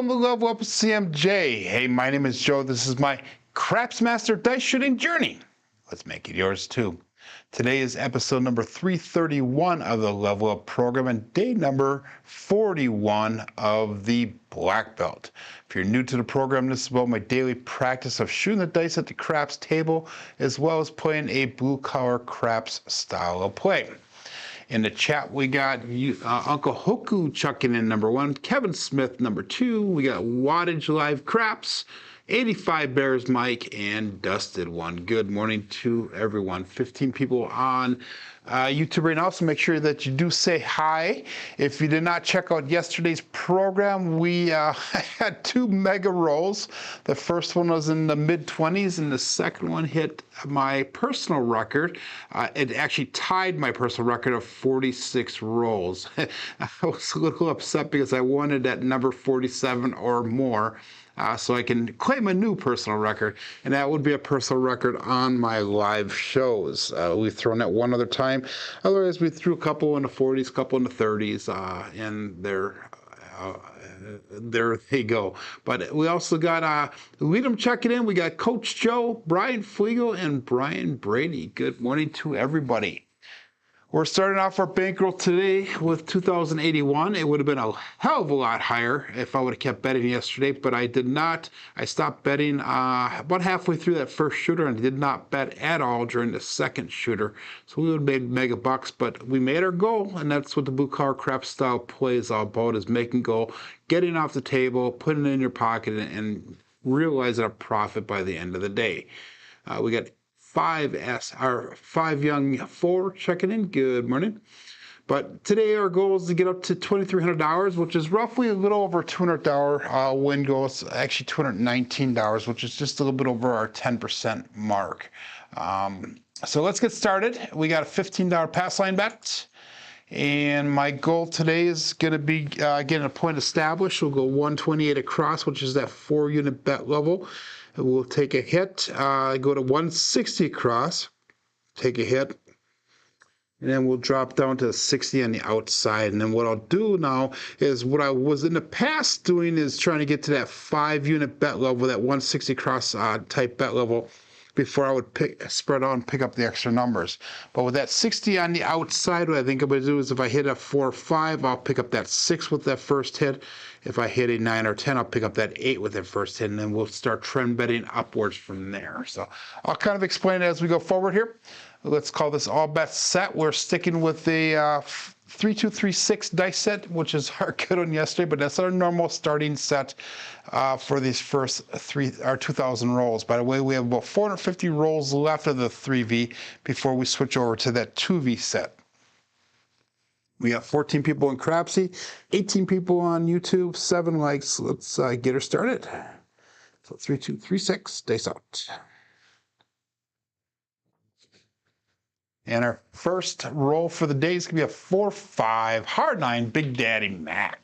Welcome to Level Up with CMJ. Hey, my name is Joe. This is my Craps Master dice shooting journey. Let's make it yours too. Today is episode number 331 of the Level Up program and day number 41 of the Black Belt. If you're new to the program, this is about my daily practice of shooting the dice at the craps table, as well as playing a blue-collar craps style of play. In the chat, we got Uncle Hoku chucking in number 1, Kevin Smith number 2, we got Wattage Live Craps, 85 Bears Mike, and Dusted One. Good morning to everyone. 15 people on YouTube right now, so make sure that you do say hi. If you did not check out yesterday's program, we had 2 mega rolls. The first one was in the mid-20s, and the second one hit my personal record. It actually tied my personal record of 46 rolls. I was a little upset because I wanted that number 47 or more. So I can claim a new personal record, and that would be a personal record on my live shows. We've thrown that one other time. Otherwise, we threw a couple in the 40s, a couple in the 30s, and there they go. But we also got Leadham checking in. We got Coach Joe, Brian Flegel, and Brian Brady. Good morning to everybody. We're starting off our bankroll today with 2,081. It would have been a hell of a lot higher if I would have kept betting yesterday, but I did not. I stopped betting about halfway through that first shooter and did not bet at all during the second shooter. So we would have made mega bucks, but we made our goal, and that's what the blue collar crap style play is all about, is making goal, getting off the table, putting it in your pocket, and realizing a profit by the end of the day. We got 5 young 4 checking in. Good morning. But today our goal is to get up to $2,300, which is roughly a little over $200 win goal. It's actually $219, which is just a little bit over our 10% mark. So let's get started. We got a $15 pass line bet. And my goal today is going to be getting a point established. We'll go 128 across, which is that 4-unit bet level. We'll take a hit, go to 160 across, take a hit, and then we'll drop down to 60 on the outside. And then what I'll do now is what I was in the past doing is trying to get to that 5-unit bet level, that 160 cross type bet level, before I would spread out and pick up the extra numbers. But with that 60 on the outside, what I think I'm going to do is if I hit a 4 or 5, I'll pick up that 6 with that first hit. If I hit a 9 or 10, I'll pick up that 8 with that first hit, and then we'll start trend betting upwards from there. So I'll kind of explain it as we go forward here. Let's call this all bets set. We're sticking with the 3236 dice set, which is our good one yesterday, but that's our normal starting set for these first 2,000 rolls. By the way, we have about 450 rolls left of the 3V before we switch over to that 2V set. We got 14 people in Crapsee, 18 people on YouTube, 7 likes. Let's get her started. So 3236, dice out. And our first roll for the day is going to be a 4-5, hard 9, Big Daddy Mac.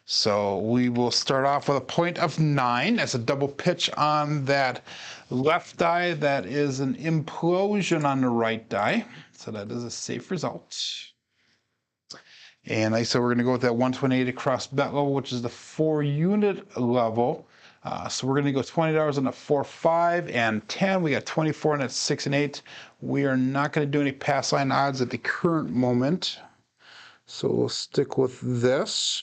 So we will start off with a point of 9. That's a double pitch on that left die. That is an implosion on the right die. So that is a safe result. And like I said, we're going to go with that 128 across bet level, which is the 4-unit level. So we're going to go $20 on the 4, 5, and 10. We got 24 on that 6 and 8. We are not going to do any pass line odds at the current moment. So we'll stick with this.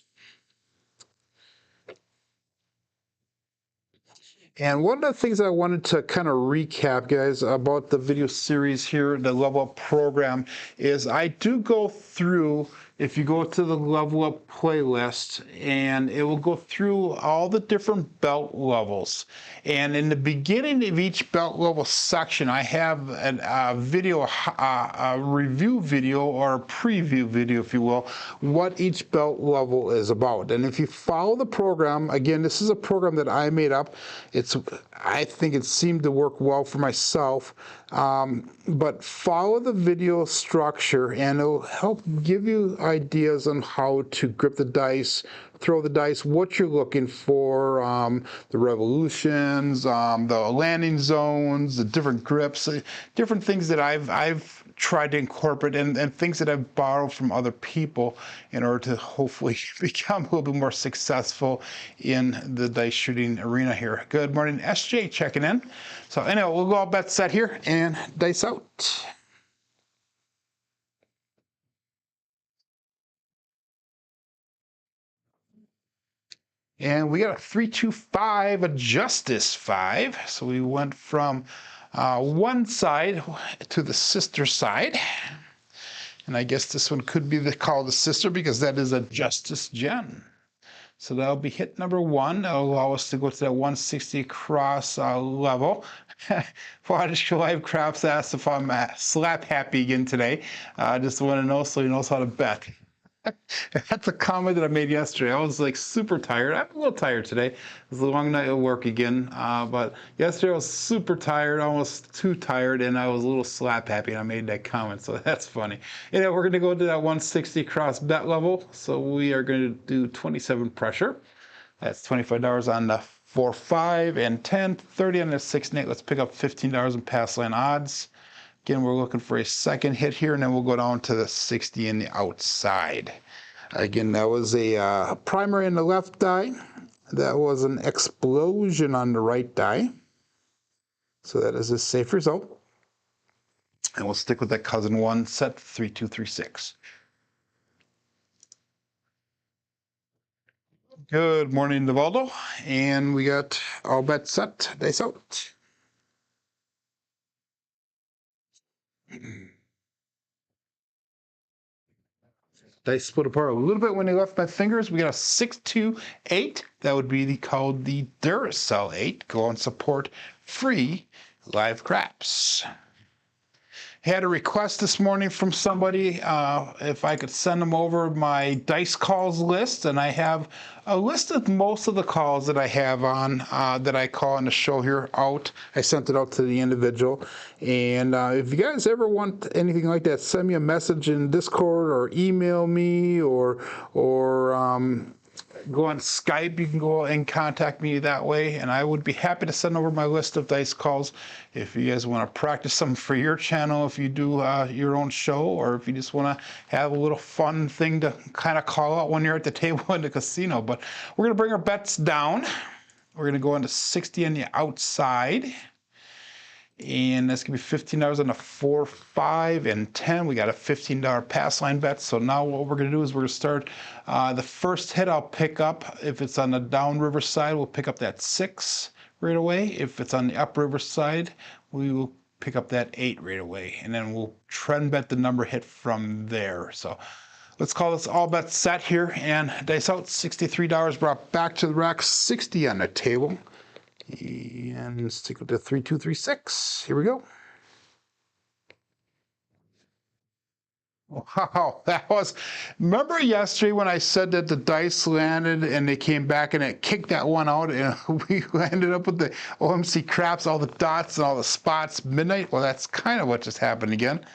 And one of the things I wanted to kind of recap, guys, about the video series here, the Level Up program, is I do go through, if you go to the Level Up playlist, and it will go through all the different belt levels. And in the beginning of each belt level section, I have a video, a review video or a preview video, if you will, what each belt level is about. And if you follow the program, again, this is a program that I made up. I think it seemed to work well for myself, but follow the video structure and it'll help give you ideas on how to grip the dice, throw the dice, what you're looking for, the revolutions, the landing zones, the different grips, different things that I've tried to incorporate and things that I've borrowed from other people in order to hopefully become a little bit more successful in the dice shooting arena here. Good morning, SJ checking in. So anyway, we'll go all bets set here and dice out. And we got a 3-2-5, a Justice 5. So we went from one side to the sister side. And I guess this one could be called the sister because that is a Justice Gen. So that'll be hit number 1. That'll allow us to go to that 160 across level. Watch Live Craps asked if I'm slap happy again today. Just want to know so he knows how to bet. That's a comment that I made yesterday. I was like super tired. I'm a little tired today. It was a long night at work again. But yesterday I was super tired, almost too tired, and I was a little slap happy and I made that comment. So that's funny. Anyway, we're going to go to that 160 cross bet level. So we are going to do 27 pressure. That's $25 on the 4, 5, and 10, 30 on the 6 and 8. Let's pick up $15 in pass line odds. Again, we're looking for a second hit here, and then we'll go down to the 60 in the outside. Again, that was a primary in the left die. That was an explosion on the right die. So that is a safe result. And we'll stick with that cousin one set, 3-2-3-6. Good morning, Navaldo. And we got all bets set, dice out. Dice split apart a little bit when they left my fingers. We got a 6-2-8. That would be called the Duracell 8. Go and support free live craps. Had a request this morning from somebody if I could send them over my dice calls list, and I have a list of most of the calls that I have on that I call on the show here out. I sent it out to the individual, and if you guys ever want anything like that, send me a message in Discord or email me or go on Skype. You can go and contact me that way, and I would be happy to send over my list of dice calls if you guys want to practice some for your channel, if you do your own show, or if you just want to have a little fun thing to kind of call out when you're at the table in the casino. But we're going to bring our bets down. We're going to go into 60 on the outside. And that's going to be $15 on the 4, 5, and 10. We got a $15 pass line bet. So now what we're going to do is we're going to start the first hit I'll pick up. If it's on the downriver side, we'll pick up that 6 right away. If it's on the upriver side, we will pick up that 8 right away. And then we'll trend bet the number hit from there. So let's call this all bets set here and dice out. $63 brought back to the rack, 60 on the table. And stick with the 3-2-3-6. Here we go. Wow, that was. Remember yesterday when I said that the dice landed and they came back and it kicked that one out, and we ended up with the OMC craps, all the dots and all the spots, midnight? Well, that's kind of what just happened again.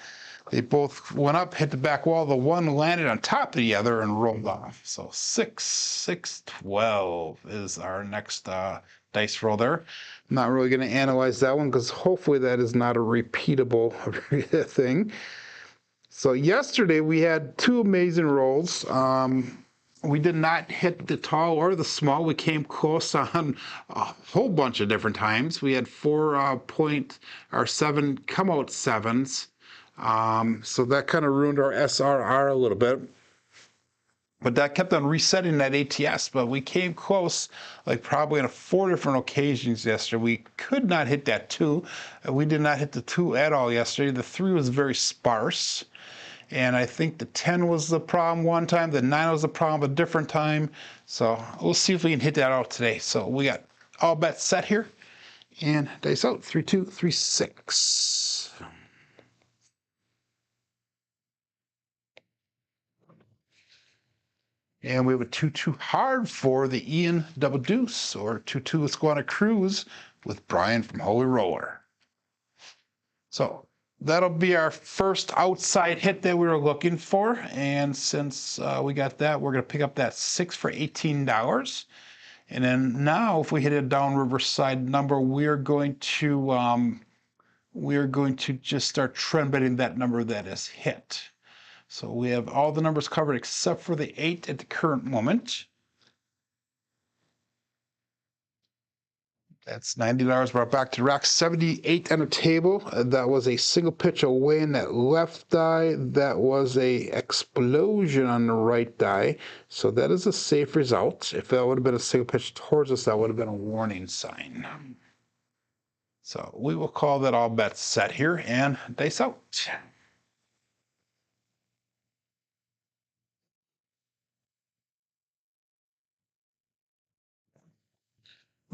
They both went up, hit the back wall. The one landed on top of the other and rolled off. So 6, 6, 12 is our next dice roll there. I'm not really going to analyze that one because hopefully that is not a repeatable thing. So yesterday we had 2 amazing rolls. We did not hit the tall or the small. We came close on a whole bunch of different times. We had 7 come out 7s. So that kind of ruined our SRR a little bit. But that kept on resetting that ATS, but we came close, like probably on 4 different occasions yesterday. We could not hit that 2. We did not hit the 2 at all yesterday. The 3 was very sparse. And I think the 10 was the problem one time. The 9 was the problem a different time. So we'll see if we can hit that out today. So we got all bets set here. And dice out, 3-2-3-6. And we have a 2-2 hard for the Ian Double Deuce, or 2-2 let's go on a cruise with Brian from Holy Roller. So That'll be our first outside hit that we were looking for. And since we got that, we're going to pick up that 6 for $18. And then now if we hit a downriver side number, we're going to just start trend betting that number that is hit. So we have all the numbers covered except for the 8 at the current moment. That's $90 brought back to the rack. 78 on the table. That was a single pitch away in that left die. That was a explosion on the right die. So that is a safe result. If that would have been a single pitch towards us, that would have been a warning sign. So we will call that all bets set here and dice out.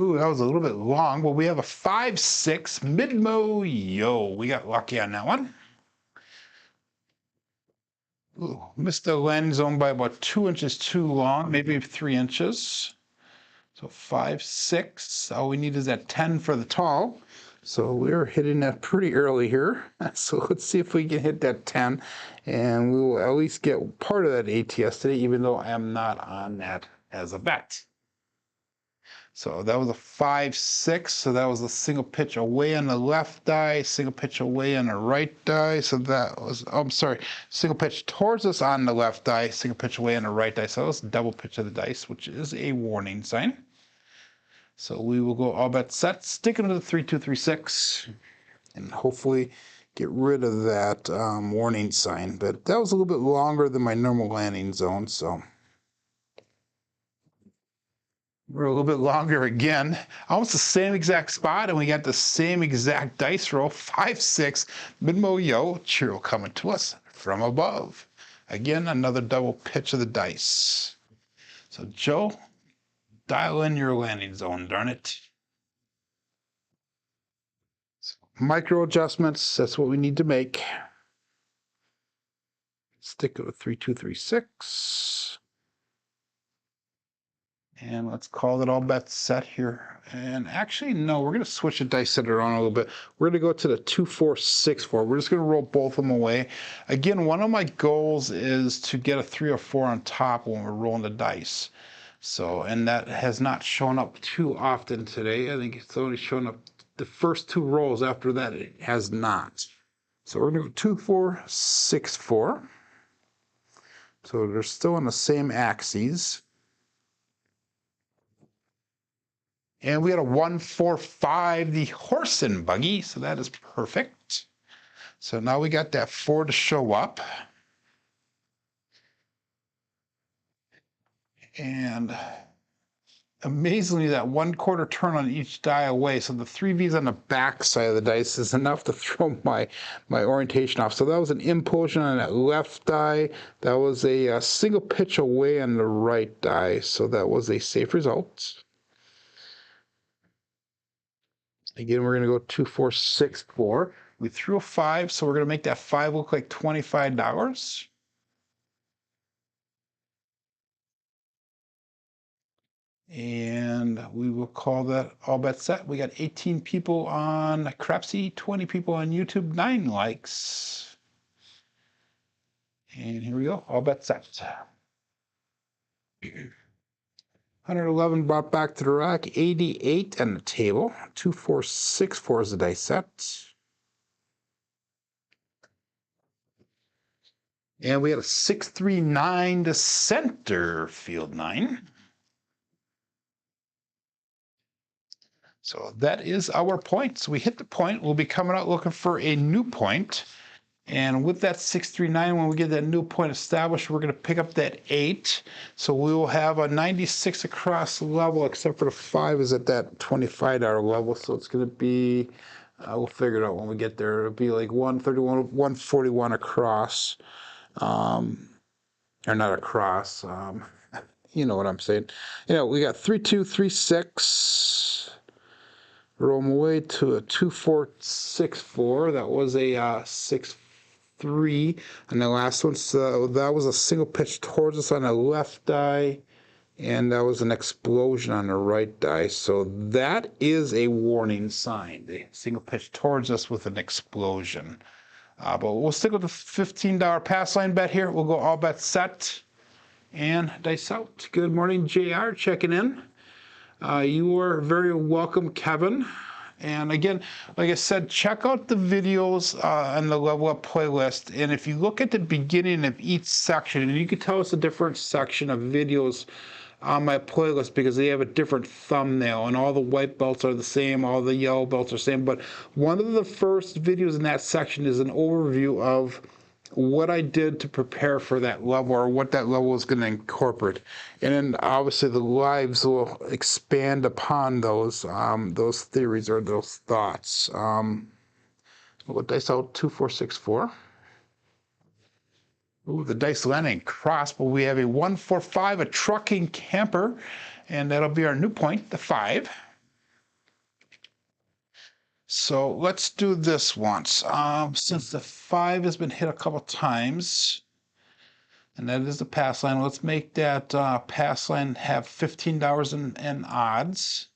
Ooh, that was a little bit long. Well, we have a 5-6 mid-mo yo. We got lucky on that one. Ooh, missed the land zone by about 2 inches too long, maybe 3 inches. So 5-6. All we need is that 10 for the tall. So we're hitting that pretty early here. So let's see if we can hit that 10, and we will at least get part of that ATS today, even though I am not on that as a bet. So that was a 5-6. So that was a single pitch away on the left die, single pitch away on the right die. So that was, oh, I'm sorry, single pitch towards us on the left die, single pitch away on the right die. So that was double pitch of the dice, which is a warning sign. So we will go all bets set, sticking to the 3-2-3-6, and hopefully get rid of that warning sign. But that was a little bit longer than my normal landing zone, so. We're a little bit longer again, almost the same exact spot, and we got the same exact dice roll, 5-6, mid-mo yo, Chiro coming to us from above. Again, another double pitch of the dice. So Joe, dial in your landing zone, darn it. Micro adjustments, that's what we need to make. Stick it with 3-2-3-6. And let's call it all bets set here. And actually, no, we're going to switch the dice set around a little bit. We're going to go to the 2-4-6-4. We're just going to roll both of them away. Again, one of my goals is to get a 3 or 4 on top when we're rolling the dice. So, and that has not shown up too often today. I think it's only shown up the first 2 rolls. After that, it has not. So we're going to go 2-4-6-4. So they're still on the same axes. And we had a 1-4-5, the horse and buggy, so that is perfect. So now we got that 4 to show up. And amazingly, that 1/4 turn on each die away, so the 3 V's on the back side of the dice is enough to throw my orientation off. So that was an implosion on that left die. That was a single pitch away on the right die, so that was a safe result. Again, we're going to go 2-4-6-4. We threw a 5, so we're going to make that 5 look like $25. And we will call that all bets set. We got 18 people on Crapsee, 20 people on YouTube, 9 likes. And here we go, all bets set. 111 brought back to the rack, 88 on the table. 2-4-6-4 is the dice set. And we had a 6-3-9 to center, field 9. So that is our point. So we hit the point. We'll be coming out looking for a new point. And with that 6-3-9, when we get that new point established, we're going to pick up that 8. So we will have a 96 across level, except for the 5 is at that $25 level. So it's going to be, we'll figure it out when we get there. It'll be like 131, 141 across. Or not across. You know what I'm saying. You know, we got 3-2-3-6. Roll them away to a 2-4-6-4. That was a 6-3. And the last one, so that was a single pitch towards us on the left die, and that was an explosion on the right die. So that is a warning sign. The single pitch towards us with an explosion. But we'll stick with the $15 pass line bet here. We'll go all bets set and dice out. Good morning, JR, checking in. You are very welcome, Kevin. And again, like I said, check out the videos on the Level Up playlist. And if you look at the beginning of each section, and you can tell it's a different section of videos on my playlist because they have a different thumbnail, and all the white belts are the same, all the yellow belts are the same. But one of the first videos in that section is an overview of what I did to prepare for that level, or what that level is going to incorporate. And then obviously the lives will expand upon those theories or those thoughts. What dice out? 2, 4, 6, 4. Ooh, the dice landing cross, but we have a 1, 4, 5, a trucking camper, and that'll be our new point, the 5. So let's do this once. Since the 5 has been hit a couple times, and that is the pass line, let's make that pass line have $15 in odds.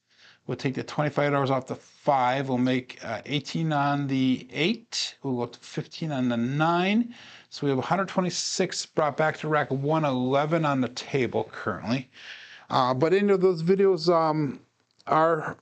We'll take the $25 off the 5. We'll make 18 on the 8. We'll go to 15 on the 9. So we have 126 brought back to rack, 111 on the table currently. But any of those videos are...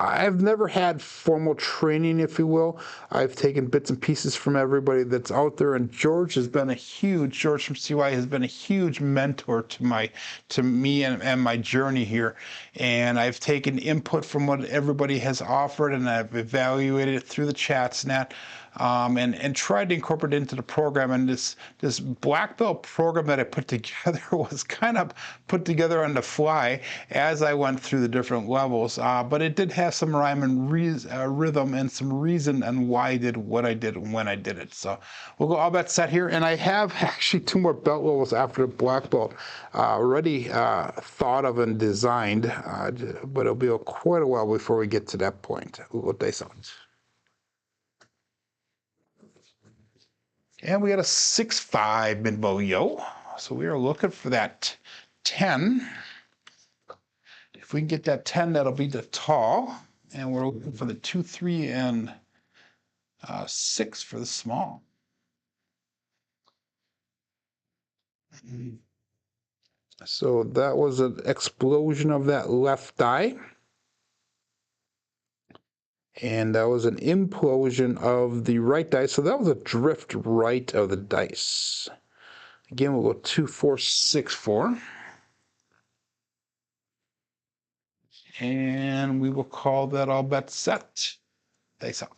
I've never had formal training, if you will. I've taken bits and pieces from everybody that's out there, and George from CY has been a huge mentor to me and my journey here. And I've taken input from what everybody has offered, and I've evaluated it through the chats and that. And tried to incorporate it into the program. And this black belt program that I put together was kind of put together on the fly as I went through the different levels. But it did have some rhyme and rhythm and some reason and why I did what I did and when I did it. So we'll go all bets set here. And I have actually 2 more belt levels after the black belt already thought of and designed, but it'll be quite a while before we get to that point. We'll dice out. And we got a 6-5 mid-bow-yo. So we are looking for that 10. If we can get that 10, that'll be the tall. And we're looking for the 2, 3, and 6 for the small. So that was an explosion of that left die. And that was an implosion of the right dice. So that was a drift right of the dice. Again, we'll go 2, 4, 6, 4. And we will call that all bets set. Dice out.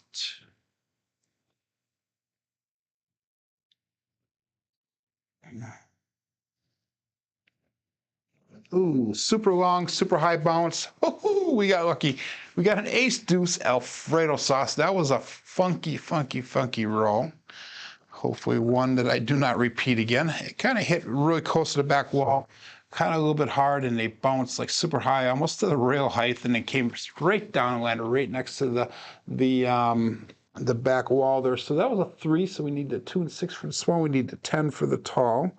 Ooh, super long, super high bounce. Ooh, we got lucky. We got an ace deuce Alfredo sauce. That was a funky, funky, funky roll. Hopefully one that I do not repeat again. It kind of hit really close to the back wall, kind of a little bit hard, and they bounced like super high, almost to the rail height, and it came straight down and landed right next to the back wall there. So that was a 3. So we need the 2 and 6 for the small. We need the 10 for the tall.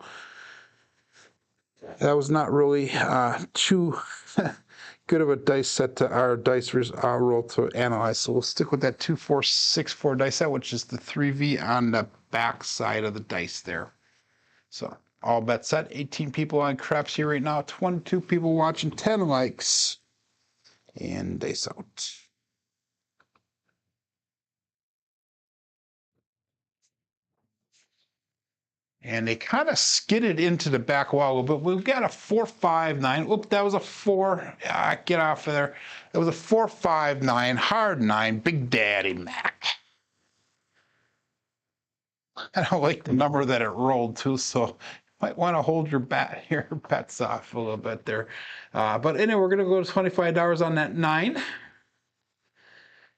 That was not really too good of a dice set to our dice roll to analyze. So we'll stick with that 2, 4, 6, 4 dice set, which is the 3V on the back side of the dice there. So all bets set. 18 people on Crapsee right now. 22 people watching. 10 likes. And dice out. And they kind of skidded into the back wall a little bit. We've got a 4, 5, 9. Oop, that was a 4. Get off of there. That was a 4, 5, 9. Hard 9. Big Daddy Mac. I don't like the number that it rolled to, so you might want to hold your bets off a little bit there. But anyway, we're going to go to $25 on that 9.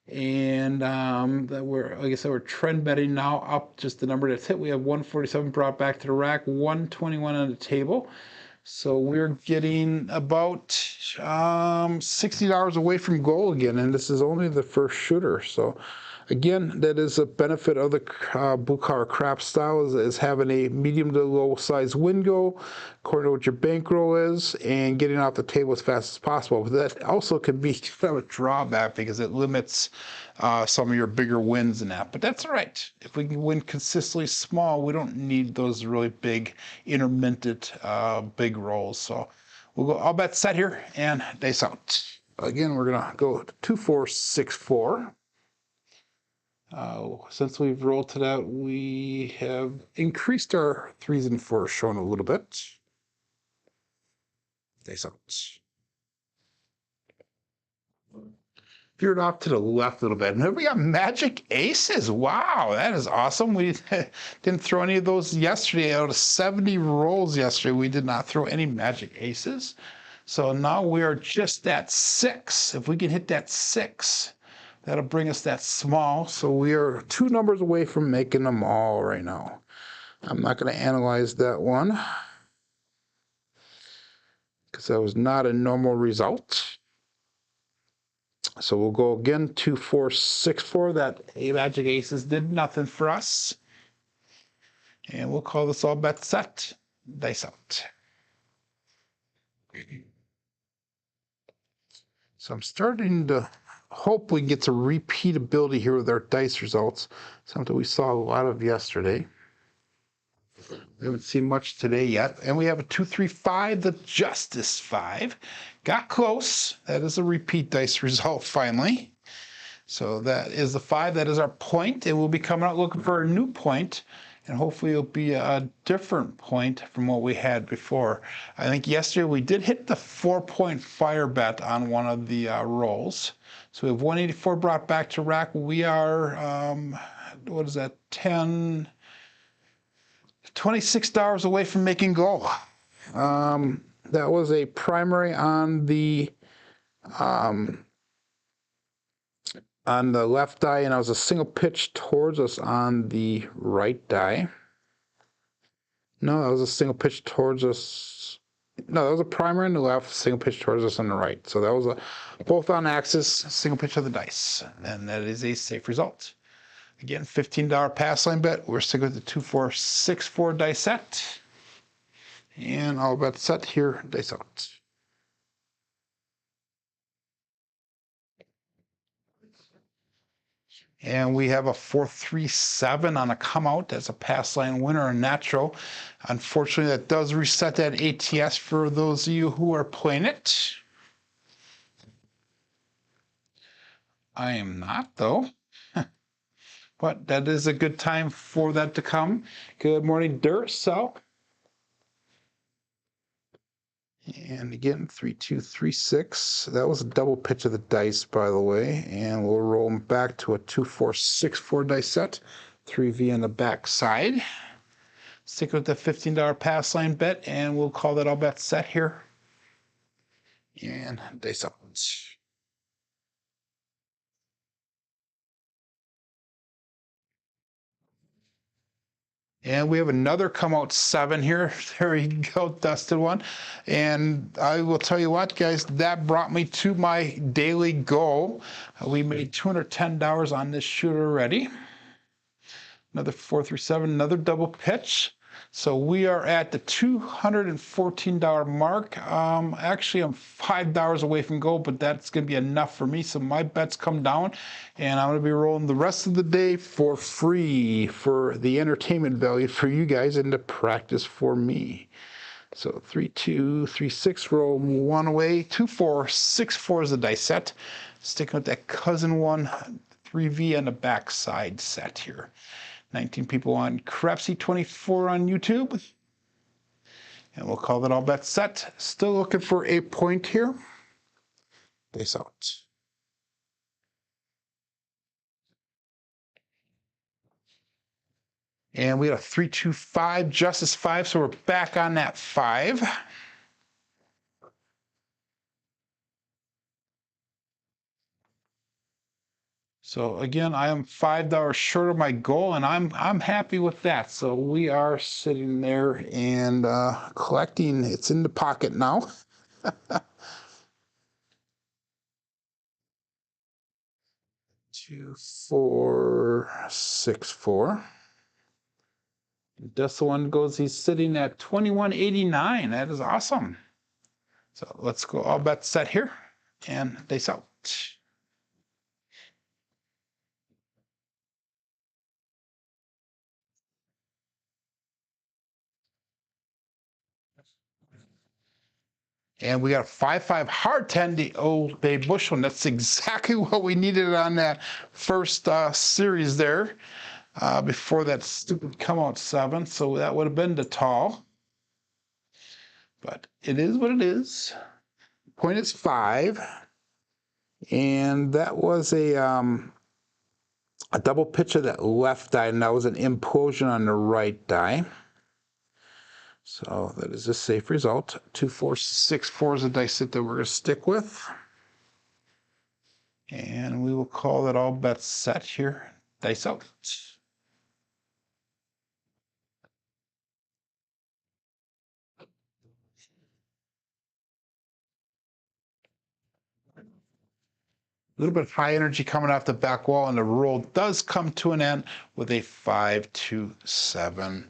And like I said, we're trend betting now up just the number that's hit. We have 147 brought back to the rack, 121 on the table. So we're getting about $60 away from goal again, and this is only the first shooter. So Again, that is a benefit of the blue collar craps style is having a medium to low size win goal according to what your bankroll is and getting off the table as fast as possible. But that also can be kind of a drawback because it limits some of your bigger wins in that. But that's all right. If we can win consistently small, we don't need those really big intermittent big rolls. So we'll go all bets set here and dice out. Again, we're going to go 2, 4, 6, 4. Since we've rolled it out, we have increased our 3s and 4s shown a little bit. Dice out. Veered off to the left a little bit. And we got magic aces. Wow, that is awesome. We didn't throw any of those yesterday. Out of 70 rolls yesterday, we did not throw any magic aces. So now we are just at 6. If we can hit that 6, that'll bring us that small. So we are 2 numbers away from making them all right now. I'm not going to analyze that one because that was not a normal result. So we'll go again, 2, 4, 6, 4. That magic aces did nothing for us. And we'll call this all bet set. Dice out. So I'm starting to hope we get some repeatability here with our dice results, something we saw a lot of yesterday. We haven't seen much today yet. And we have a 2, 3, 5, the Justice 5. Got close. That is a repeat dice result finally. So that is the 5. That is our point. And we'll be coming out looking for a new point. And hopefully it'll be a different point from what we had before. I think yesterday we did hit the 4-point fire bet on one of the rolls. So we have 184 brought back to rack. We are, what is that, $26 away from making goal. That was a primary on the left die, and I was a single pitch towards us on the right die. No, that was a single pitch towards us. No, that was a primary on the left, single pitch towards us on the right. So that was both on axis, single pitch of the dice, and that is a safe result. Again, $15 pass line bet. We're sticking with the 2, 4, 6, 4 dice set. And all bet set here, dice out. And we have a 4, 3, 7 on a come out. That's a pass line winner, a natural. Unfortunately, that does reset that ATS for those of you who are playing it. I am not, though. But that is a good time for that to come. Good morning, Durcell. And again, 3, 2, 3, 6. That was a double pitch of the dice, by the way. And we'll roll them back to a 2, 4, 6, 4 dice set. 3V on the back side. Stick with the $15 pass line bet, and we'll call that all bet set here. And dice up. And we have another come out 7 here. There you go, dusted one. And I will tell you what, guys, that brought me to my daily goal. We made $210 on this shooter already. Another 4, 3, 7, another double pitch. So we are at the $214 mark. Actually, I'm $5 away from goal, but that's going to be enough for me. So my bets come down, and I'm going to be rolling the rest of the day for free for the entertainment value for you guys and the practice for me. So 3, 2, 3, 6, roll 1 away. 2, 4, 6, 4 is the dice set. Sticking with that cousin one, 3V on the back side set here. 19 people on Crapsee, 24 on YouTube. And we'll call that all bets set. Still looking for a point here. Dice out. And we had a 3, 2, 5, Justice 5, so we're back on that 5. So again, I am $5 short of my goal, and I'm happy with that. So we are sitting there and collecting. It's in the pocket now. 2464. Decimal one goes, he's sitting at 2189. That is awesome. So let's go all bets set here and dice out. And we got a 5-5 hard 10, the Old Bay Bushel. And that's exactly what we needed on that first series there before that stupid come out 7. So that would have been the tall. But it is what it is. Point is 5. And that was a double pitch of that left die, and that was an implosion on the right die. So that is a safe result. 2464 is a dice set that we're going to stick with. And we will call that all bets set here. Dice out. A little bit of high energy coming off the back wall, and the roll does come to an end with a 5-7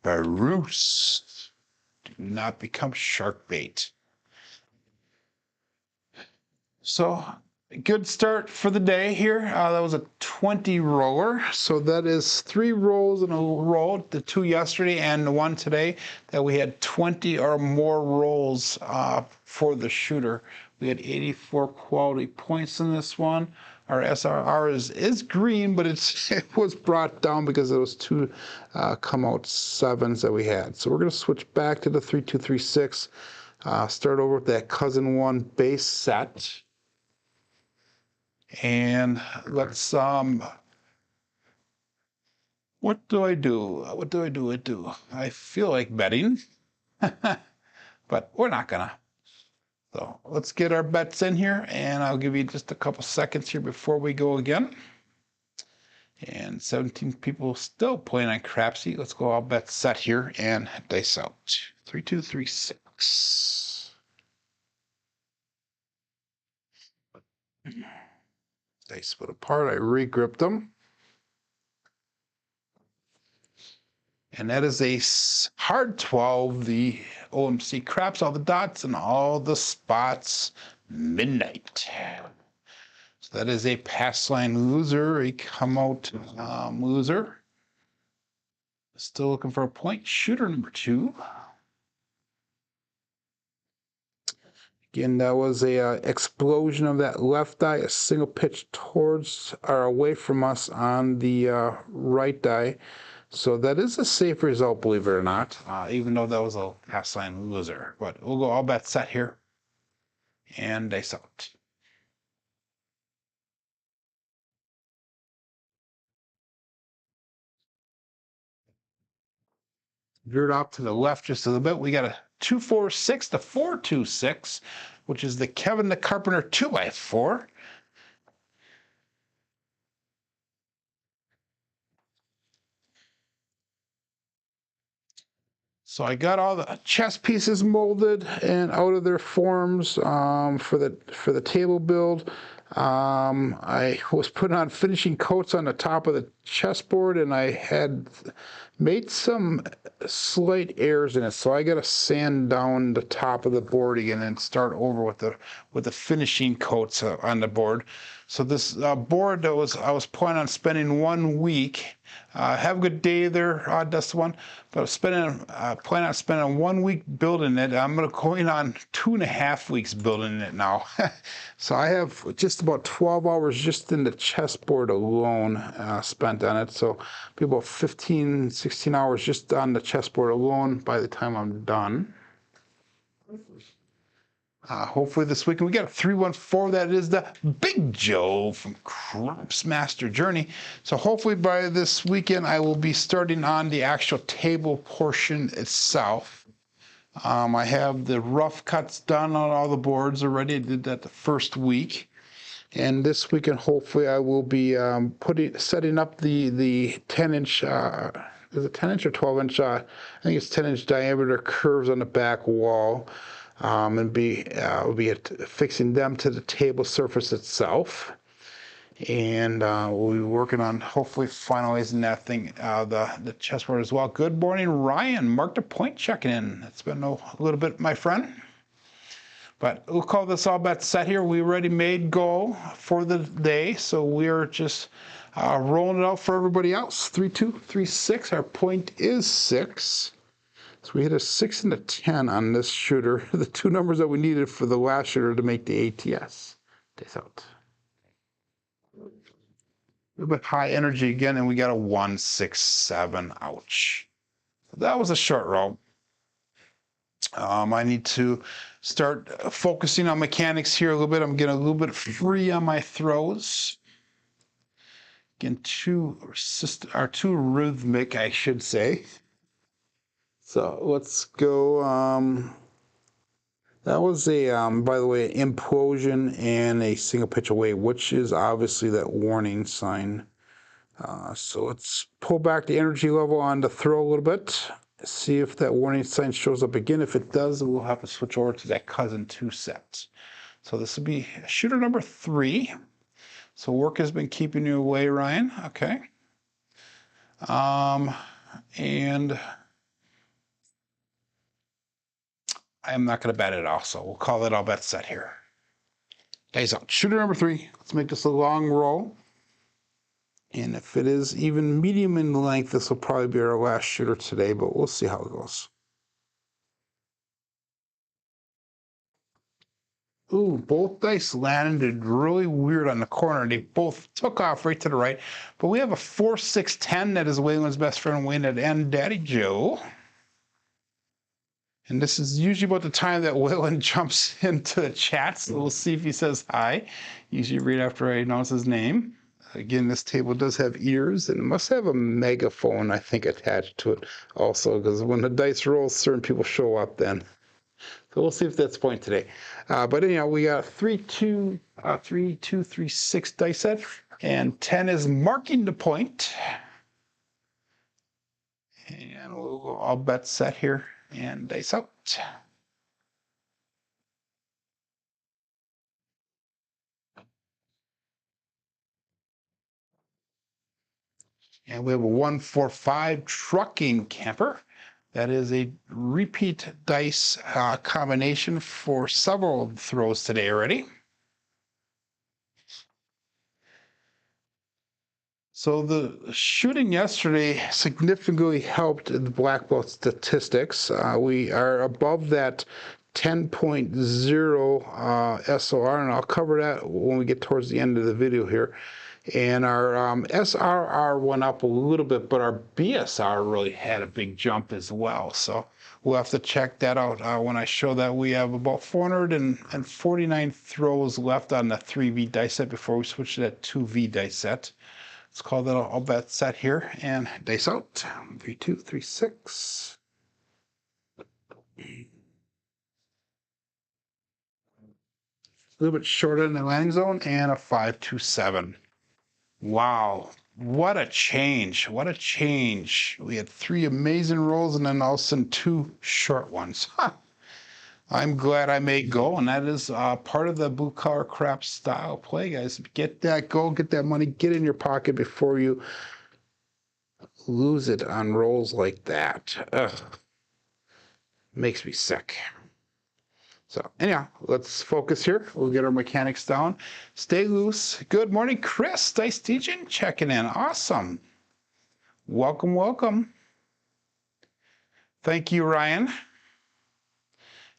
Baroose. Do not become shark bait. So, good start for the day here. That was a 20 roller. So that is 3 rolls in a row, the 2 yesterday and the 1 today, that we had 20 or more rolls for the shooter. We had 84 quality points in this one. Our SRR is green, but it was brought down because it was 2 come out 7s that we had. So we're going to switch back to the 3236. Start over with that cousin 1 base set. And let's what do I do? I feel like betting, but we're not gonna. So let's get our bets in here, and I'll give you just a couple seconds here before we go again. And 17 people still playing on Crapsee. Let's go all bets set here and dice out. 3236. Dice split apart. I regripped them. And that is a hard 12, the OMC Craps, all the dots and all the spots, midnight. So that is a pass line loser, a come out loser. Still looking for a point. Shooter number 2. Again, that was a explosion of that left die, a single pitch towards or away from us on the right die. So that is a safe result, believe it or not, even though that was a pass line loser. But we'll go all bets set here and dice out. Veered off to the left just a little bit. We got a 246 to 426, which is the Kevin the Carpenter 2x4. So I got all the chess pieces molded and out of their forms for the table build. I was putting on finishing coats on the top of the chessboard, and I had made some slight errors in it, so I got to sand down the top of the board again and start over with the finishing coats on the board. So this board I was planning on spending 1 week. Have a good day there, Dusty One. But I was planning on spending 1 week building it. I'm going on 2.5 weeks building it now. So I have just about 12 hours just in the chessboard alone spent on it. So be about 15, 16 hours just on the chessboard alone by the time I'm done. Hopefully this weekend we got a 314. That is the Big Joe from Crops Master Journey. So hopefully by this weekend I will be starting on the actual table portion itself. I have the rough cuts done on all the boards already. I did that the first week. And this weekend hopefully I will be setting up the 10-inch, is it 10-inch or 12-inch? I think it's 10-inch diameter curves on the back wall. And be fixing them to the table surface itself. And we'll be working on hopefully finalizing that thing, the chessboard as well. Good morning, Ryan. Mark the point checking in. It's been a little bit, my friend. But we'll call this all bets set here. We already made goal for the day, so we're just rolling it out for everybody else. 3, 2, 3, 6. Our point is 6. So we hit a 6 and a 10 on this shooter, the two numbers that we needed for the last shooter to make the ATS. Days out. A little bit high energy again, and we got a 1, 6, 7. Ouch. That was a short roll. I need to start focusing on mechanics here a little bit. I'm getting a little bit free on my throws. Again, too rhythmic, I should say. So let's go. That was a, by the way, an implosion and a single pitch away, which is obviously that warning sign. So let's pull back the energy level on the throw a little bit. See if that warning sign shows up again. If it does, we'll have to switch over to that cousin 2 set. So this will be shooter number 3. So work has been keeping you away, Ryan. Okay. And I am not going to bet it all, so we'll call it all bet set here. Days out. Shooter number 3. Let's make this a long roll. And if it is even medium in length, this will probably be our last shooter today, but we'll see how it goes. Ooh, both dice landed really weird on the corner. They both took off right to the right. But we have a 4, 6, 10 that is Waylon's best friend Wayne at end Daddy Joe. And this is usually about the time that Waylon jumps into the chat, so we'll see if he says hi. Usually right after I announce his name. Again, this table does have ears, and it must have a megaphone, I think, attached to it also, because when the dice rolls, certain people show up then. So we'll see if that's point today. But anyhow, we got 3, 2, 3, 6 dice set, and 10 is marking the point. And we'll go all bet set here, and dice out. And we have a 145 trucking camper. That is a repeat dice combination for several throws today already. So the shooting yesterday significantly helped the black belt statistics. We are above that 10.0 SOR, and I'll cover that when we get towards the end of the video here. And our SRR went up a little bit, but our BSR really had a big jump as well. So we'll have to check that out when I show that. We have about 449 throws left on the 3V dice set before we switch to that 2V dice set. Let's call that all bet set here and dice out. 3, 2, 3, 6. A little bit shorter in the landing zone and a 5, 2, 7. Wow, what a change. What a change. We had 3 amazing rolls and then all of a sudden 2 short ones. I'm glad I made go, and that is part of the blue collar crap style play, guys. Get that goal, get that money, get in your pocket before you lose it on rolls like that. Ugh. Makes me sick. So anyhow, let's focus here. We'll get our mechanics down. Stay loose. Good morning, Chris. Dice teaching, checking in. Awesome. Welcome, welcome. Thank you, Ryan.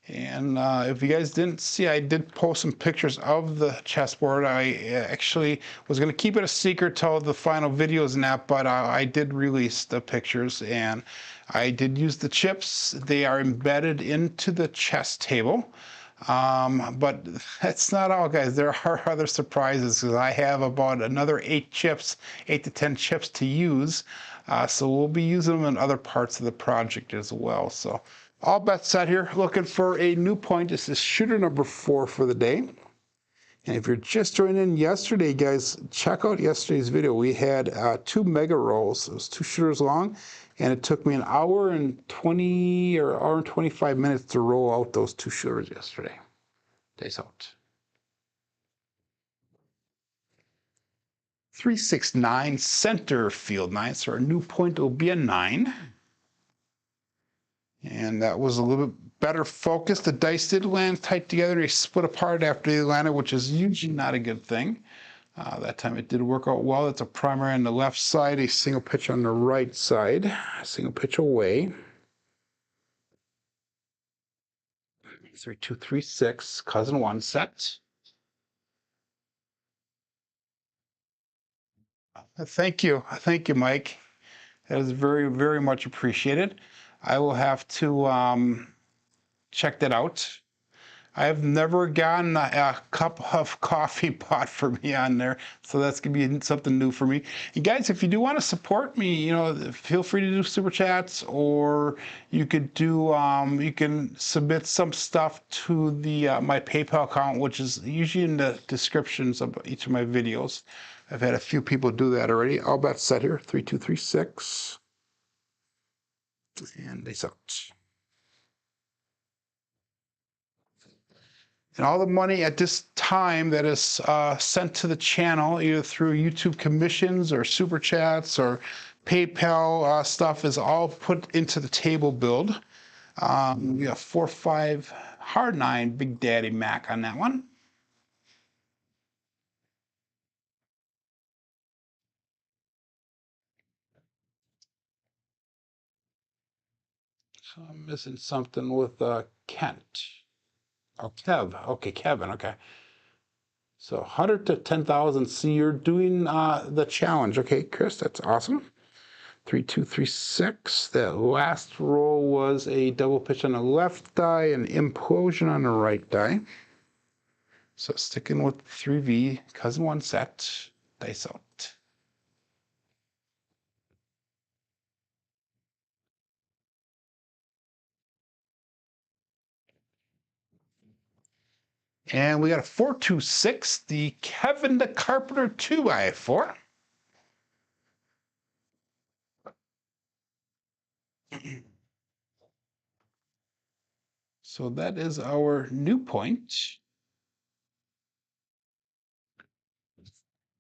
And if you guys didn't see, I did post some pictures of the chessboard. I actually was going to keep it a secret till the final videos and that, but I did release the pictures, and I did use the chips. They are embedded into the chess table. But that's not all, guys. There are other surprises, because I have about another 8 to 10 chips to use. So we'll be using them in other parts of the project as well. So all bets set here. Looking for a new point. This is shooter number 4 for the day. And if you're just joining in yesterday, guys, check out yesterday's video. We had 2 mega rolls. It was 2 shooters long, and it took me an hour and 20 or hour and 25 minutes to roll out those 2 shooters yesterday. Days out. 369 center field 9. So our new point will be a 9. And that was a little bit better focused. The dice did land tight together. They split apart after they landed, which is usually not a good thing. That time it did work out well. It's a primary on the left side, a single pitch on the right side, a single pitch away. 3, 2, 3, 6, cousin 1 set. Thank you, Mike. That is very, very much appreciated. I will have to check that out. I have never gotten a cup of coffee bought for me on there, so that's gonna be something new for me. And guys, if you do want to support me, you know, feel free to do super chats, or you could do you can submit some stuff to the my PayPal account, which is usually in the descriptions of each of my videos. I've had a few people do that already. All bets set here. 3, 2, 3, 6, and they sucked. And all the money at this time that is sent to the channel, either through YouTube commissions or super chats or PayPal stuff, is all put into the table build. We got 4, 5, hard 9, Big Daddy Mac on that one. So I'm missing something with Kent. Oh, Kev. Okay, Kevin. Okay. So 100 to 10,000. See, you're doing the challenge. Okay, Chris, that's awesome. 3, 2, 3, 6. That last roll was a double pitch on the left die and implosion on the right die. So sticking with 3V, cousin 1 set, dice out. And we got a 4, 2, 6, the Kevin the Carpenter 2x4. So that is our new point.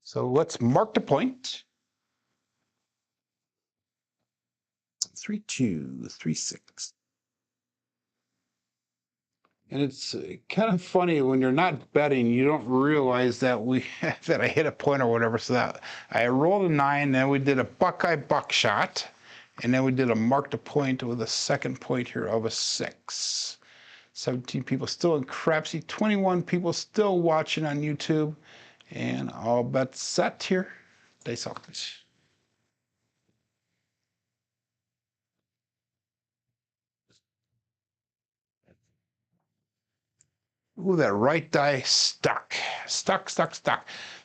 So let's mark the point. 3, 2, 3, 6. And it's kind of funny when you're not betting, you don't realize that that I hit a point or whatever. So that I rolled a 9, then we did a Buckeye buckshot, and then we did a mark the point with a second point here of a 6. 17 people still in Crapsee, 21 people still watching on YouTube, and all bets set here. Dice out. Ooh, that right die stuck.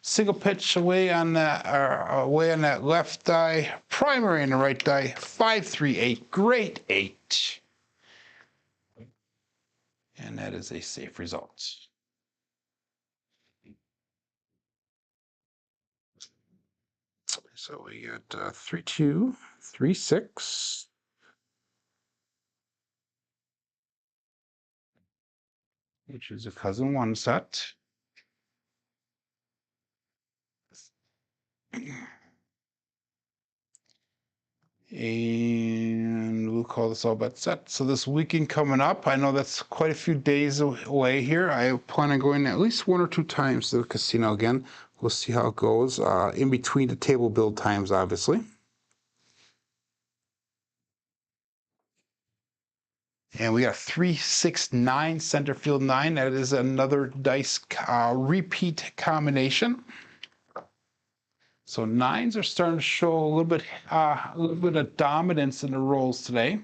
Single pitch away on that left die. Primary on the right die. 5, 3, 8. Great 8. And that is a safe result. So we got 3, 2, 3, 6. Which is a cousin 1 set. And we'll call this all bet set. So this weekend coming up, I know that's quite a few days away here. I plan on going at least 1 or 2 times to the casino again. We'll see how it goes in between the table build times, obviously. And we got 3, 6, 9, center field 9. That is another dice repeat combination. So 9s are starting to show a little bit of dominance in the rolls today.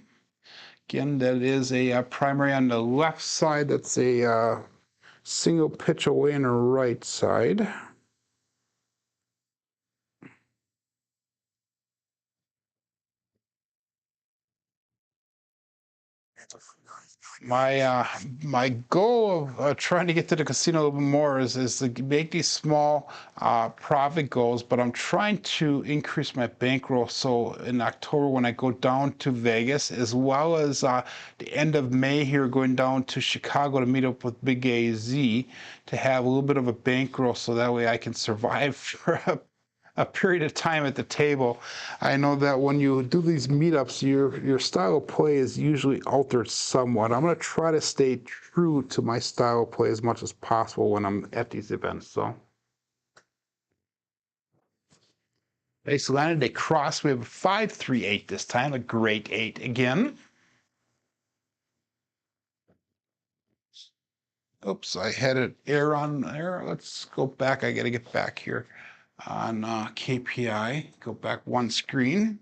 Again, that is a primary on the left side. That's a single pitch away on the right side. My goal of trying to get to the casino a little bit more is to make these small profit goals, but I'm trying to increase my bankroll. So in October, when I go down to Vegas, as well as the end of May here, going down to Chicago to meet up with Big AZ, to have a little bit of a bankroll, so that way I can survive for a period of time at the table. I know that when you do these meetups, your style of play is usually altered somewhat. I'm going to try to stay true to my style of play as much as possible when I'm at these events. So, base landed a cross. We have a 5-3-8 this time, a great 8 again. Oops, I had an error on there. Let's go back. I got to get back here on KPI. Go back one screen.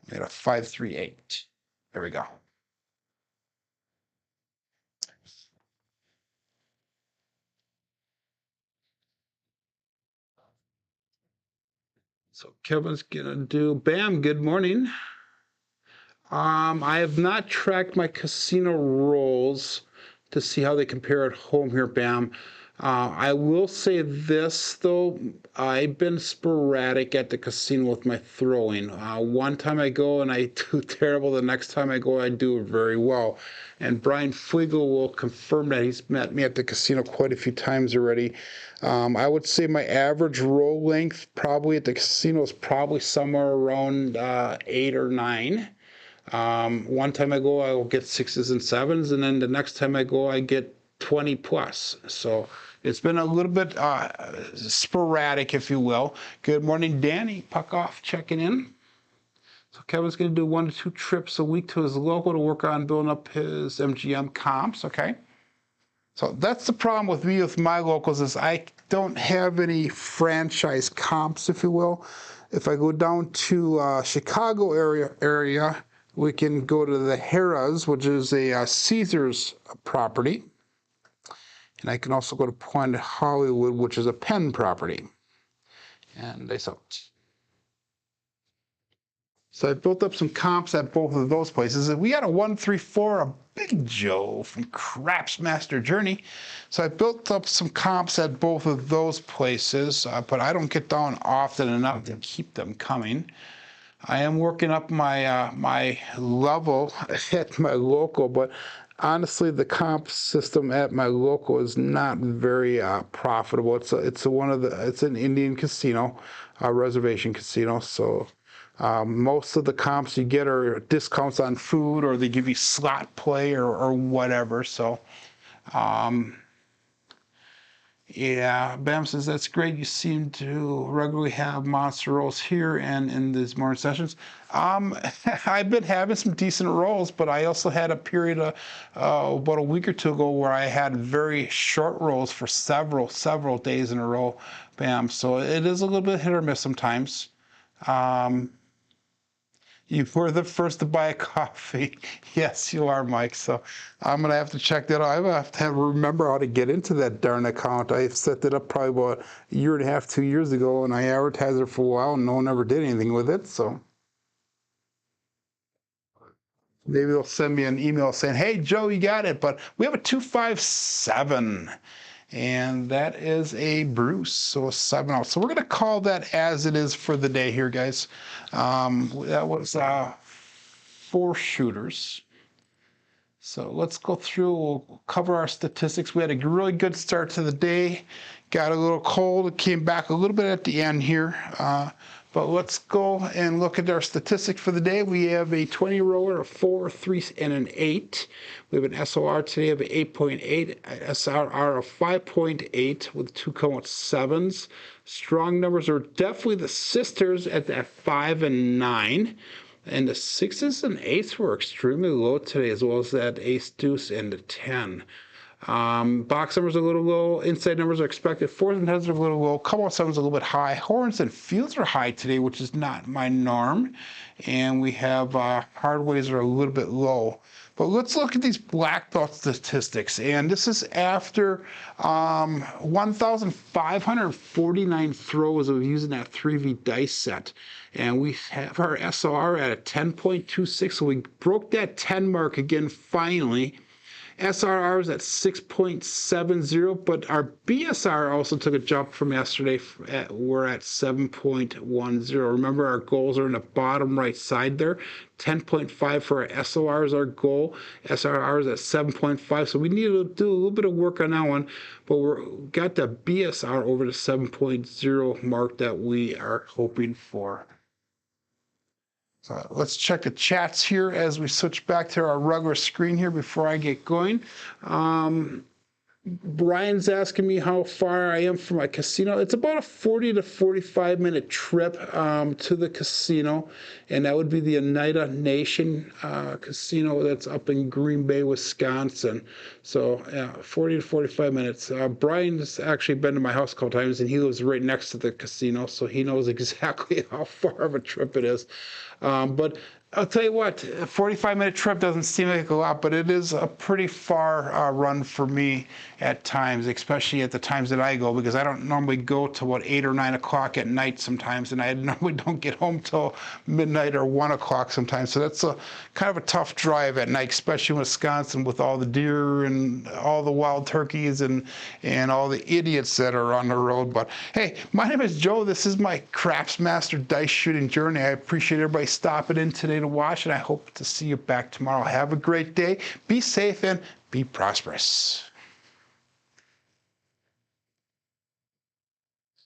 We had a 5-3-8. There we go. So Kevin's gonna do, bam, good morning. I have not tracked my casino rolls to see how they compare at home here, bam. I will say this though, I've been sporadic at the casino with my throwing. One time I go and I do terrible, the next time I go I do very well. And Brian Flegel will confirm that. He's met me at the casino quite a few times already. I would say my average roll length probably at the casino is probably somewhere around 8 or 9. One time I go, I will get 6s and 7s, and then the next time I go, I get 20 plus. So it's been a little bit sporadic, if you will. Good morning, Danny. Puck off, checking in. So Kevin's going to do 1 to 2 trips a week to his local to work on building up his MGM comps. Okay. So that's the problem with me with my locals is I don't have any franchise comps, if you will. If I go down to Chicago area, we can go to the Harrah's, which is a Caesars property. And I can also go to Point Hollywood, which is a Penn property. And they sell it. So I built up some comps at both of those places. And we got a 134, a Big Joe from Crapsee Master Journey. So I built up some comps at both of those places, but I don't get down often enough to keep them coming. I am working up my my level at my local, but honestly, the comp system at my local is not very profitable. It's an Indian casino, a reservation casino. So most of the comps you get are discounts on food, or they give you slot play or whatever. So. Yeah, Bam says, that's great. You seem to regularly have monster rolls here and in these morning sessions. I've been having some decent rolls, but I also had a period about a week or two ago where I had very short rolls for several days in a row, Bam. So it is a little bit hit or miss sometimes. You were the first to buy a coffee. Yes, you are, Mike. So I'm going to have to check that out. I have to remember how to get into that darn account. I set it up probably about a year and a half, 2 years ago, and I advertised it for a while, and no one ever did anything with it. So maybe they'll send me an email saying, hey, Joe, you got it. But we have a 257. And that is a Bruce, so a 7 out. So we're going to call that as it is for the day here, guys. That was 4 shooters. So let's go through, we'll cover our statistics. We had a really good start to the day. Got a little cold, it came back a little bit at the end here. But let's go and look at our statistics for the day. We have a 20 roller, a 4, 3, and an 8. We have an SOR today of 8.8, SRR of 5.8 with 2 count 7s. Strong numbers are definitely the sisters at that 5 and 9. And the 6s and 8s were extremely low today, as well as that ace deuce and the 10. Box numbers are a little low. Inside numbers are expected. 4s and 10s are a little low. Couple of 7s are a little bit high. Horns and fields are high today, which is not my norm. And we have hard ways are a little bit low. But let's look at these black belt statistics. And this is after 1,549 throws of using that 3V dice set. And we have our SOR at a 10.26. So we broke that 10 mark again finally. SRR is at 6.70, but our BSR also took a jump from yesterday. We're at 7.10. Remember, our goals are in the bottom right side there. 10.5 for our SOR is our goal. SRR is at 7.5, so we need to do a little bit of work on that one, but we've got the BSR over the 7.0 mark that we are hoping for. So let's check the chats here as we switch back to our regular screen here before I get going. Brian's asking me how far I am from my casino. It's about a 40 to 45 minute trip to the casino, and that would be the Oneida Nation Casino that's up in Green Bay, Wisconsin. So yeah, 40 to 45 minutes. Brian's actually been to my house a couple times, and he lives right next to the casino, so he knows exactly how far of a trip it is. But I'll tell you what, a 45-minute trip doesn't seem like a lot, but it is a pretty far run for me at times, especially at the times that I go, because I don't normally go till what 8 or 9 o'clock at night sometimes, and I normally don't get home till midnight or 1 o'clock sometimes. So that's a kind of a tough drive at night, especially in Wisconsin with all the deer and all the wild turkeys and all the idiots that are on the road. But hey, my name is Joe. This is my Craps Master dice shooting journey. I appreciate everybody stopping in today to watch, and I hope to see you back tomorrow. Have a great day. Be safe and be prosperous.